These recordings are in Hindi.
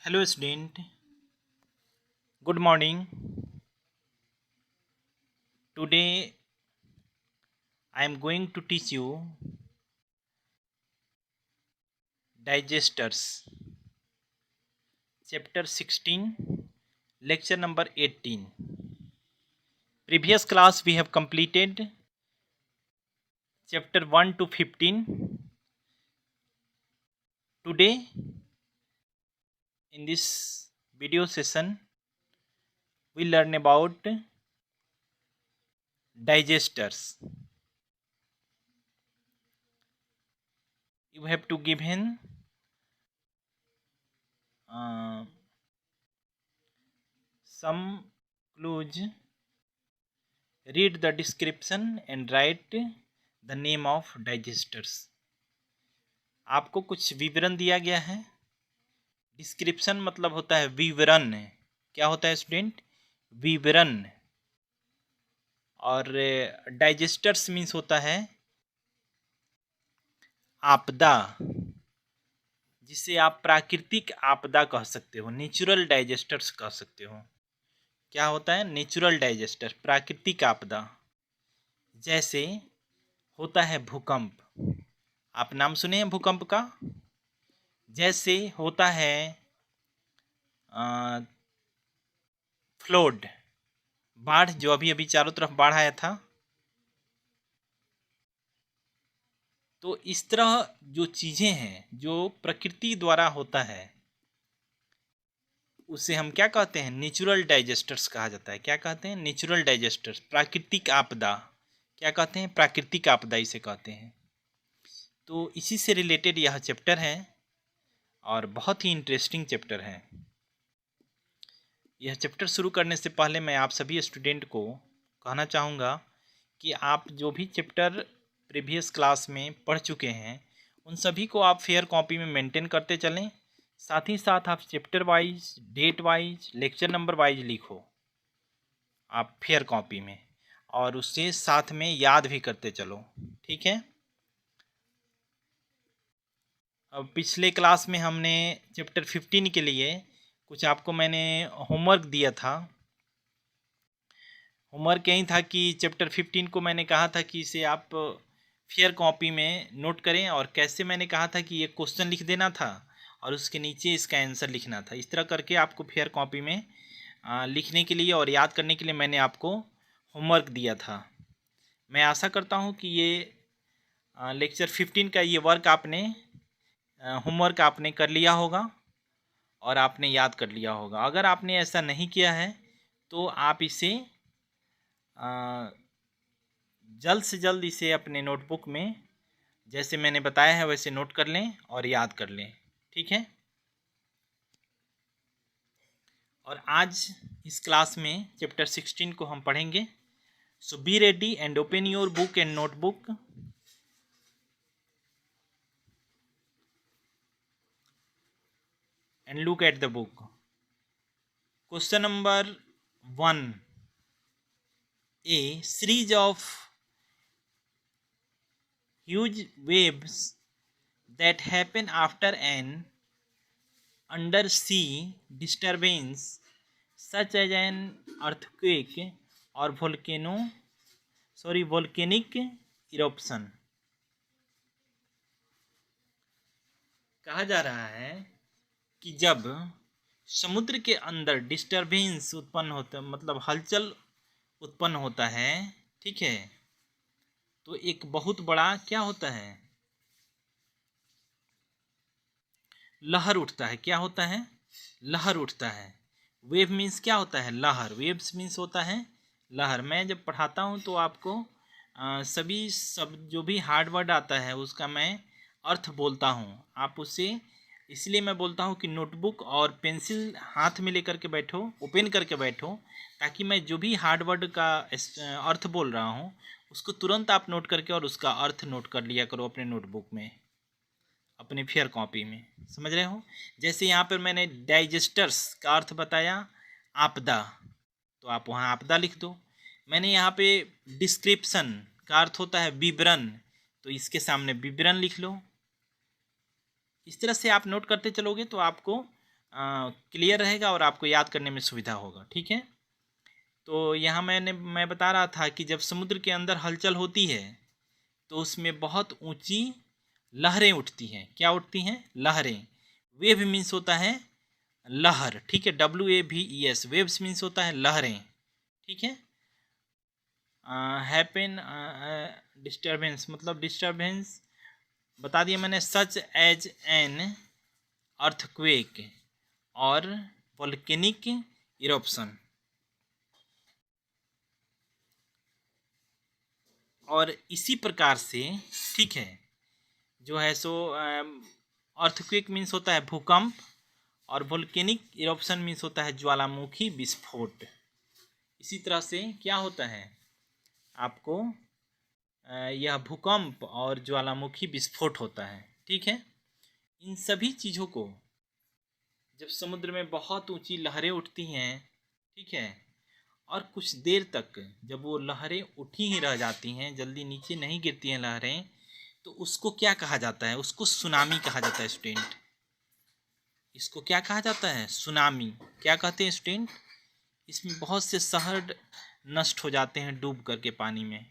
Hello student, good morning. Today I am going to teach you digesters, chapter 16, lecture number 18. Previous class we have completed chapter 1 to 15. Today in this video session we learn about digesters. You have to give in some clues, read the description and write the name of digesters. आपको कुछ विवरण दिया गया है. डिस्क्रिप्शन मतलब होता है विवरण. क्या होता है स्टूडेंट? विवरण. और डाइजेस्टर्स मीन्स होता है आपदा, जिसे आप प्राकृतिक आपदा कह सकते हो, नेचुरल डाइजेस्टर्स कह सकते हो. क्या होता है? नेचुरल डाइजेस्टर, प्राकृतिक आपदा. जैसे होता है भूकंप. आप नाम सुने हैं भूकंप का? जैसे होता है फ्लड, बाढ़, जो अभी अभी चारों तरफ बाढ़ आया था. तो इस तरह जो चीज़ें हैं जो प्रकृति द्वारा होता है उसे हम क्या कहते हैं? नेचुरल डाइजेस्टर्स कहा जाता है. क्या कहते हैं? नेचुरल डाइजेस्टर्स, प्राकृतिक आपदा. क्या कहते हैं? प्राकृतिक आपदा इसे कहते हैं. तो इसी से रिलेटेड यह चैप्टर है और बहुत ही इंटरेस्टिंग चैप्टर है. यह चैप्टर शुरू करने से पहले मैं आप सभी स्टूडेंट को कहना चाहूँगा कि आप जो भी चैप्टर प्रीवियस क्लास में पढ़ चुके हैं उन सभी को आप फेयर कॉपी में मेंटेन करते चलें. साथ ही साथ आप chapter wise, date wise, lecture number wise लिखो आप फेयर कॉपी में, और उससे साथ में याद भी करते चलो. ठीक है? अब पिछले क्लास में हमने चैप्टर 15 के लिए कुछ आपको मैंने होमवर्क दिया था. होमवर्क यही था कि चैप्टर 15 को मैंने कहा था कि इसे आप फेयर कॉपी में नोट करें, और कैसे मैंने कहा था कि ये क्वेश्चन लिख देना था और उसके नीचे इसका आंसर लिखना था. इस तरह करके आपको फेयर कॉपी में लिखने के लिए और याद करने के लिए मैंने आपको होमवर्क दिया था. मैं आशा करता हूँ कि ये लेक्चर 15 का ये वर्क आपने होमवर्क आपने कर लिया होगा और आपने याद कर लिया होगा. अगर आपने ऐसा नहीं किया है तो आप इसे जल्द से जल्द इसे अपने नोटबुक में जैसे मैंने बताया है वैसे नोट कर लें और याद कर लें. ठीक है? और आज इस क्लास में चैप्टर 16 को हम पढ़ेंगे. So be ready and open your book and notebook. And look at the book. Question number 1. A series of huge waves that happen after an undersea disturbance such as an earthquake or volcanic eruption. कहा जा रहा है कि जब समुद्र के अंदर डिस्टर्बेंस उत्पन्न होता, मतलब हलचल उत्पन्न होता है, ठीक है, तो एक बहुत बड़ा क्या होता है? लहर उठता है. क्या होता है? लहर उठता है. वेव मीन्स क्या होता है? लहर. वेव्स मीन्स होता है लहर. मैं जब पढ़ाता हूँ तो आपको सभी सब जो भी हार्ड वर्ड आता है उसका मैं अर्थ बोलता हूँ. आप उसे इसलिए मैं बोलता हूँ कि नोटबुक और पेंसिल हाथ में लेकर के बैठो, ओपन करके बैठो, ताकि मैं जो भी हार्ड वर्ड का अर्थ बोल रहा हूँ उसको तुरंत आप नोट करके और उसका अर्थ नोट कर लिया करो अपने नोटबुक में, अपने फेयर कॉपी में. समझ रहे हो? जैसे यहाँ पर मैंने डाइजेस्टर्स का अर्थ बताया आपदा, तो आप वहाँ आपदा लिख दो. मैंने यहाँ पे डिस्क्रिप्शन का अर्थ होता है विवरण, तो इसके सामने विवरण लिख लो. इस तरह से आप नोट करते चलोगे तो आपको क्लियर रहेगा और आपको याद करने में सुविधा होगा। ठीक है, तो यहाँ मैं बता रहा था कि जब समुद्र के अंदर हलचल होती है तो उसमें बहुत ऊंची लहरें उठती हैं। क्या उठती हैं? लहरें। वेव मीन्स होता है लहर। ठीक है, WAVES, वेव्स मीन्स होता है लहरें। ठीक है, हैपन डिस्टर्बेंस मतलब डिस्टर्बेंस बता दिया मैंने, सच एज एन अर्थक्वेक और वोल्केनिक इरप्शन। और इसी प्रकार से ठीक है जो है सो अर्थक्वेक मीन्स होता है भूकंप और वोल्केनिक इरप्शन मीन्स होता है ज्वालामुखी विस्फोट। इसी तरह से क्या होता है आपको यह भूकंप और ज्वालामुखी विस्फोट होता है। ठीक है, इन सभी चीज़ों को जब समुद्र में बहुत ऊंची लहरें उठती हैं, ठीक है, और कुछ देर तक जब वो लहरें उठी ही रह जाती हैं, जल्दी नीचे नहीं गिरती हैं लहरें, तो उसको क्या कहा जाता है? उसको सुनामी कहा जाता है स्टूडेंट। इसको क्या कहा जाता है? सुनामी। क्या कहते हैं स्टूडेंट? इसमें बहुत से शहर नष्ट हो जाते हैं डूब करके पानी में,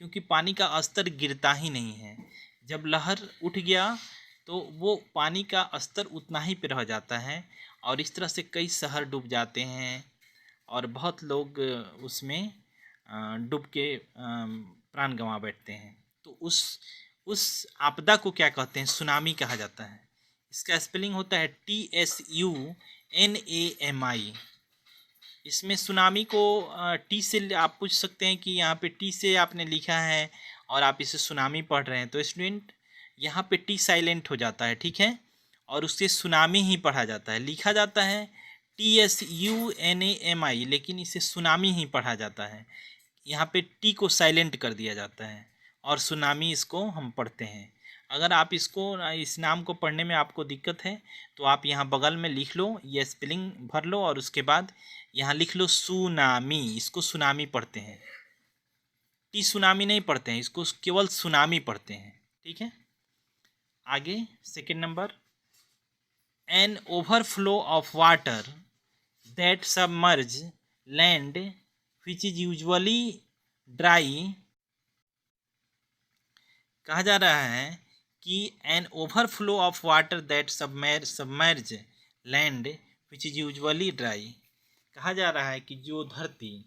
क्योंकि पानी का स्तर गिरता ही नहीं है। जब लहर उठ गया तो वो पानी का स्तर उतना ही पे रह जाता है और इस तरह से कई शहर डूब जाते हैं और बहुत लोग उसमें डूब के प्राण गंवा बैठते हैं। तो उस आपदा को क्या कहते हैं? सुनामी कहा जाता है। इसका स्पेलिंग होता है TSUNAMI। इसमें सुनामी को टी से आप पूछ सकते हैं कि यहाँ पे टी से आपने लिखा है और आप इसे सुनामी पढ़ रहे हैं, तो स्टूडेंट यहाँ पे टी साइलेंट हो जाता है। ठीक है, और उससे सुनामी ही पढ़ा जाता है। लिखा जाता है TSUNAMI, लेकिन इसे सुनामी ही पढ़ा जाता है। यहाँ पे टी को साइलेंट कर दिया जाता है और सुनामी इसको हम पढ़ते हैं। अगर आप इस नाम को पढ़ने में आपको दिक्कत है तो आप यहाँ बगल में लिख लो, ये स्पेलिंग भर लो और उसके बाद यहाँ लिख लो सुनामी। इसको सुनामी पढ़ते हैं, टी सुनामी नहीं पढ़ते हैं, इसको केवल सुनामी पढ़ते हैं। ठीक है, आगे second number, an overflow of water that submerge land which is usually dry. कहा जा रहा है कि an overflow of water that submerge land which is usually dry. कहा जा रहा है कि जो धरती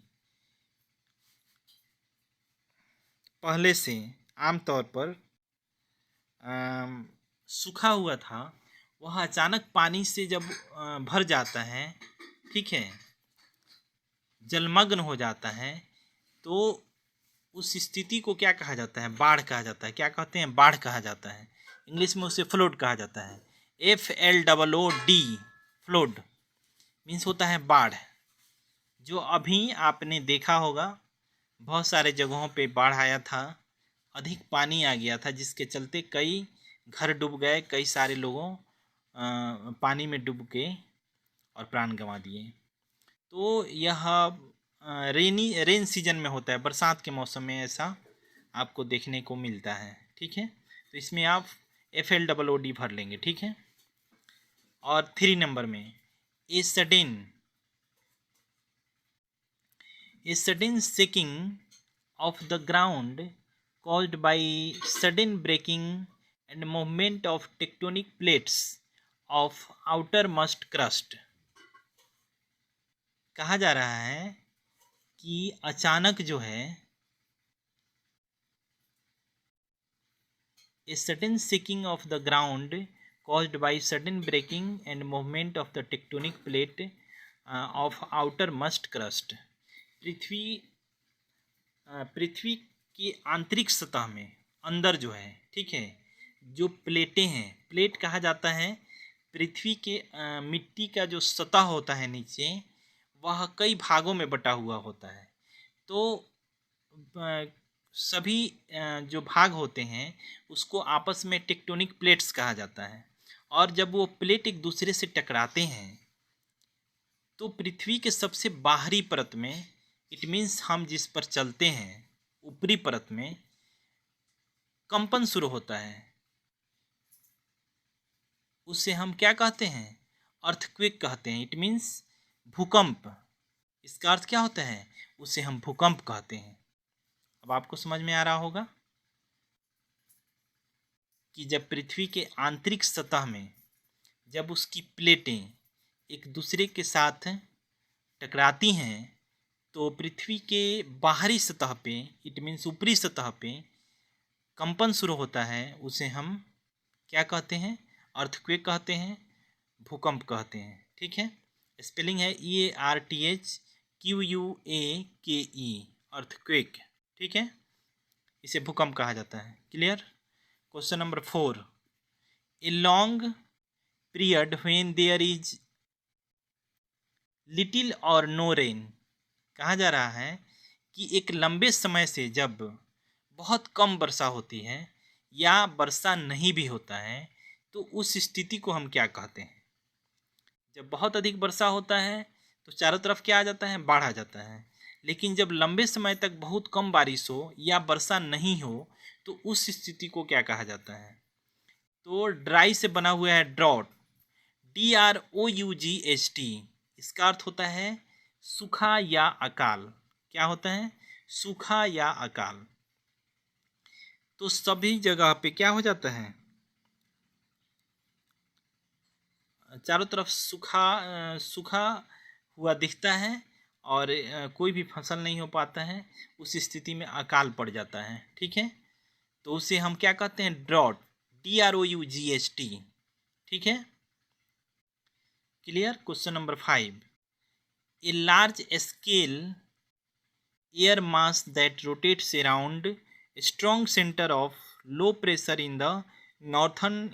पहले से आमतौर पर सूखा हुआ था, वह अचानक पानी से जब भर जाता है, ठीक है, जलमग्न हो जाता है, तो उस स्थिति को क्या कहा जाता है? बाढ़ कहा जाता है। क्या कहते हैं? बाढ़ कहा जाता है। इंग्लिश में उसे फ्लोड कहा जाता है। FLOOD, फ्लोड मीन्स होता है बाढ़। जो अभी आपने देखा होगा बहुत सारे जगहों पे बाढ़ आया था, अधिक पानी आ गया था, जिसके चलते कई घर डूब गए, कई सारे लोगों पानी में डूब के और प्राण गंवा दिए। तो यह रेन सीजन में होता है, बरसात के मौसम में ऐसा आपको देखने को मिलता है। ठीक है, तो इसमें आप FLOOD भर लेंगे। ठीक है, और 3 नंबर में ए sudden shaking of the ground caused by sudden breaking and movement of tectonic plates of outermost crust। कहा जा रहा है कि अचानक जो है a sudden shaking of the ground caused by sudden breaking and movement of the tectonic plate of outermost crust। पृथ्वी की आंतरिक सतह में अंदर जो है, ठीक है, जो प्लेटें हैं, प्लेट कहा जाता है पृथ्वी के मिट्टी का जो सतह होता है नीचे, वह कई भागों में बटा हुआ होता है। तो सभी जो भाग होते हैं उसको आपस में टेक्टोनिक प्लेट्स कहा जाता है। और जब वो प्लेट एक दूसरे से टकराते हैं तो पृथ्वी के सबसे बाहरी परत में, इट मीन्स हम जिस पर चलते हैं, ऊपरी परत में कंपन शुरू होता है। उसे हम क्या कहते हैं? अर्थक्वेक कहते हैं। इट मीन्स भूकंप। इसका अर्थ क्या होता है? उसे हम भूकंप कहते हैं। अब आपको समझ में आ रहा होगा कि जब पृथ्वी के आंतरिक सतह में जब उसकी प्लेटें एक दूसरे के साथ टकराती हैं तो पृथ्वी के बाहरी सतह पे, इट मीन्स ऊपरी सतह पे कंपन शुरू होता है। उसे हम क्या कहते हैं? अर्थक्वेक कहते हैं, भूकंप कहते हैं। ठीक है, स्पेलिंग है EARTHQUAKE, अर्थक्वेक। ठीक है, इसे भूकंप कहा जाता है। Clear? Question number 4, a long period when there is little or no rain. कहा जा रहा है कि एक लंबे समय से जब बहुत कम वर्षा होती है या वर्षा नहीं भी होता है तो उस स्थिति को हम क्या कहते हैं? जब बहुत अधिक वर्षा होता है तो चारों तरफ क्या आ जाता है? बाढ़ आ जाता है। लेकिन जब लंबे समय तक बहुत कम बारिश हो या वर्षा नहीं हो तो उस स्थिति को क्या कहा जाता है? तो ड्राई से बना हुआ है ड्रॉट, DROUGHT। इसका अर्थ होता है सूखा या अकाल। क्या होता है? सूखा या अकाल। तो सभी जगह पे क्या हो जाता है? चारों तरफ सूखा हुआ दिखता है और कोई भी फसल नहीं हो पाता है। उस स्थिति में अकाल पड़ जाता है। ठीक है, तो उसे हम क्या कहते हैं? Drought, DROUGHT। ठीक है, clear? Question number 5, a large scale air mass that rotates around strong centre of low pressure in the northern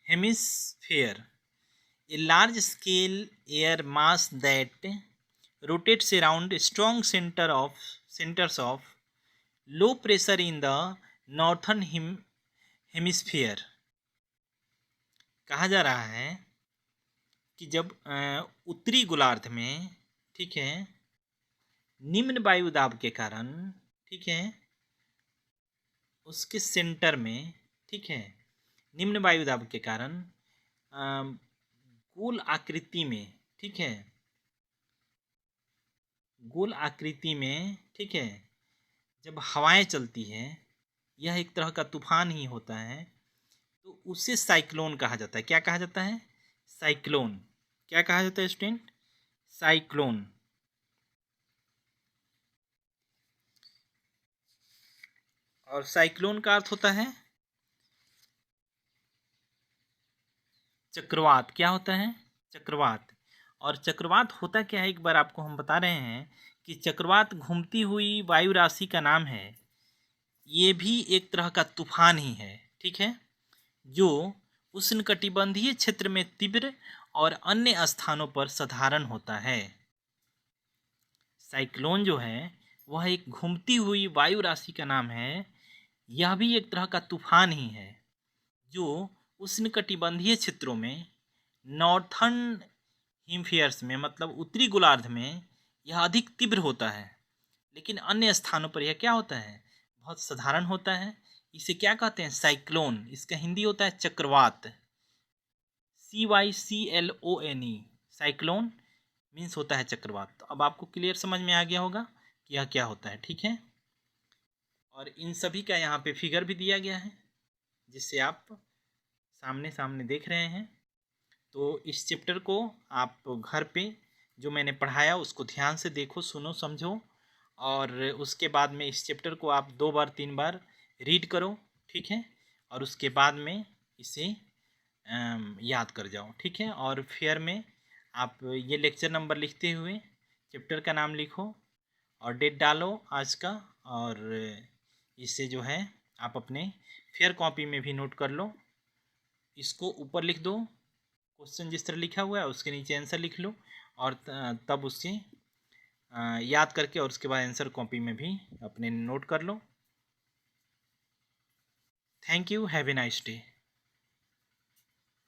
hemisphere. A large scale air mass that rotates around strong centers of low pressure in the northern hemisphere. कहा जा रहा है कि जब उत्तरी गोलार्ध में, ठीक है, निम्न वायु दाब के कारण, ठीक है, उसके सेंटर में, ठीक है, निम्न वायु दाब के कारण गोल आकृति में, ठीक है, गोल आकृति में, ठीक है, जब हवाएं चलती हैं, यह एक तरह का तूफान ही होता है, तो उसे साइक्लोन कहा जाता है। क्या कहा जाता है? साइक्लोन। क्या कहा जाता है स्टूडेंट? साइक्लोन। और साइक्लोन का अर्थ होता है चक्रवात। क्या होता है? चक्रवात। और चक्रवात होता क्या है, एक बार आपको हम बता रहे हैं कि चक्रवात घूमती हुई वायु राशि का नाम है। ये भी एक तरह का तूफान ही है, ठीक है, जो उष्णकटिबंधीय क्षेत्र में तीव्र और अन्य स्थानों पर साधारण होता है। साइक्लोन जो है वह एक घूमती हुई वायु राशि का नाम है। यह भी एक तरह का तूफान ही है जो उष्णकटिबंधीय क्षेत्रों में, नॉर्थर्न हेमिस्फीयर्स में, मतलब उत्तरी गोलार्ध में यह अधिक तीव्र होता है, लेकिन अन्य स्थानों पर यह क्या होता है? बहुत साधारण होता है। इसे क्या कहते हैं? साइक्लोन। इसका हिंदी होता है चक्रवात, CYCLONE। साइक्लोन मीन्स होता है चक्रवात। तो अब आपको क्लियर समझ में आ गया होगा कि यह क्या होता है। ठीक है, और इन सभी का यहाँ पे फिगर भी दिया गया है जिससे आप सामने सामने देख रहे हैं। तो इस चैप्टर को आप घर पे जो मैंने पढ़ाया उसको ध्यान से देखो, सुनो, समझो, और उसके बाद में इस चैप्टर को आप 2 बार 3 बार रीड करो। ठीक है, और उसके बाद में इसे याद कर जाओ। ठीक है, और फेयर में आप ये लेक्चर नंबर लिखते हुए चैप्टर का नाम लिखो और डेट डालो आज का, और इससे जो है आप अपने फेयर कॉपी में भी नोट कर लो। इसको ऊपर लिख दो, क्वेश्चन जिस तरह लिखा हुआ है उसके नीचे आंसर लिख लो, और तब उससे याद करके और उसके बाद आंसर कॉपी में भी अपने नोट कर लो। Thank you, have a nice day.